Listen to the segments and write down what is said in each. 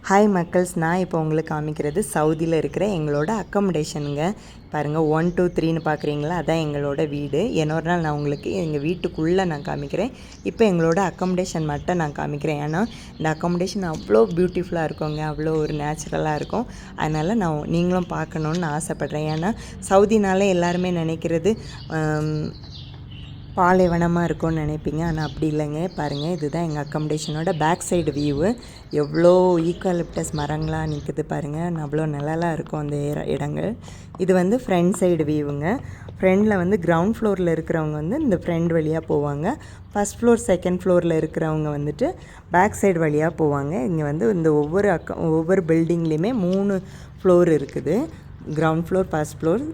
Hi மக்கள்ஸ், நான் இப்போ உங்களுக்கு காமிக்கிறது சவுதியில் இருக்கிற எங்களோட அக்கமடேஷனுங்க. பாருங்கள், 1 2 3ன்னு பார்க்குறீங்களா, அதான் எங்களோட வீடு. இன்னொரு நாள் நான் உங்களுக்கு எங்கள் வீட்டுக்குள்ளே நான் காமிக்கிறேன். இப்போ எங்களோட அக்கமடேஷன் மட்டும் நான் காமிக்கிறேன். ஏன்னா இந்த அக்கமடேஷன் அவ்வளோ பியூட்டிஃபுல்லாக இருக்குங்க, அவ்வளோ ஒரு நேச்சுரலாக இருக்கும். அதனால் நீங்களும் பார்க்கணுன்னு ஆசைப்பட்றேன். ஏன்னா சவுதினாலே எல்லாருமே நினைக்கிறது பாலைவனமாக இருக்கும்னு நினைப்பீங்க. ஆனால் அப்படி இல்லைங்க. பாருங்கள், இதுதான் எங்கள் அக்கமடேஷனோட பேக் சைடு வியூவு. எவ்வளோ ஈக்காலிப்டஸ் மரங்களாக நிற்குது பாருங்கள், அவ்வளோ நிழலாக இருக்கும் அந்த இடங்கள். இது வந்து ஃப்ரண்ட் சைடு வியூவுங்க. ஃப்ரெண்டில் கிரவுண்ட் ஃப்ளோரில் இருக்கிறவங்க இந்த ஃப்ரெண்ட் வழியாக போவாங்க. ஃபஸ்ட் ஃப்ளோர் செகண்ட் ஃப்ளோரில் இருக்கிறவங்க பேக் சைடு வழியாக போவாங்க. இங்கே இந்த ஒவ்வொரு பில்டிங்லேயுமே 3 ஃப்ளோர் இருக்குது. Ground floor, first floor,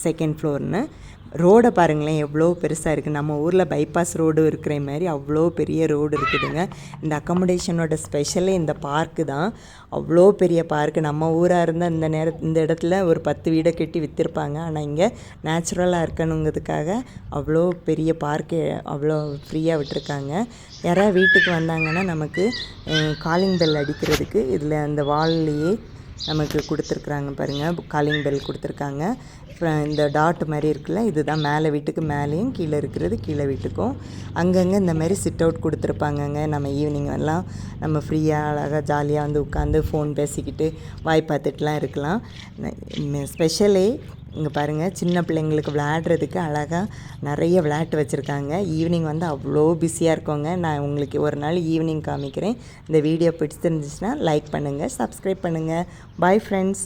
second ஃப்ளோர்னு. ரோடை பாருங்களேன், எவ்வளோ பெருசாக இருக்குது. நம்ம ஊரில் பைபாஸ் ரோடு இருக்கிற மாதிரி அவ்வளோ பெரிய ரோடு இருக்குதுங்க. இந்த அக்கமடேஷனோட ஸ்பெஷலே இந்த பார்க்கு தான். அவ்வளோ பெரிய பார்க்கு. நம்ம ஊராக இருந்தால் இந்த இடத்துல ஒரு 10 வீடை கட்டி விற்றுருப்பாங்க. ஆனால் இங்கே நேச்சுரலாக இருக்கணுங்கிறதுக்காக அவ்வளோ பெரிய பார்க்கு அவ்வளோ ஃப்ரீயாக விட்டுருக்காங்க. யாராவது வீட்டுக்கு வந்தாங்கன்னா நமக்கு காலிங் பெல் அடிக்கிறதுக்கு இதில் அந்த வால்லையே நமக்கு கொடுத்துருக்குறாங்க பாருங்கள். காலிங் பெல் கொடுத்துருக்காங்க. இந்த டாட் மாதிரி இருக்குல்ல, இதுதான் மேலே வீட்டுக்கு மேலேயும், கீழே இருக்கிறது கீழே வீட்டுக்கும். அங்கங்கே இந்த மாதிரி சிட் அவுட் கொடுத்துருப்பாங்கங்க. நம்ம ஈவினிங் எல்லாம் நம்ம ஃப்ரீயாக அழகாக ஜாலியாக உட்காந்து ஃபோன் பேசிக்கிட்டு வாய் பார்த்துட்டுலாம் இருக்கலாம். ஸ்பெஷலே இங்கே பாருங்கள், சின்ன பிள்ளைங்களுக்கு விளையாடுறதுக்கு அழகாக நிறைய விளையாட்டு வச்சுருக்காங்க. ஈவினிங் அவ்வளோ பிஸியாக இருக்கோங்க. நான் உங்களுக்கு ஒரு நாள் ஈவினிங் காமிக்கிறேன். இந்த வீடியோ பிடிச்சிருந்துச்சுன்னா லைக் பண்ணுங்கள், சப்ஸ்கிரைப் பண்ணுங்கள். Bye friends.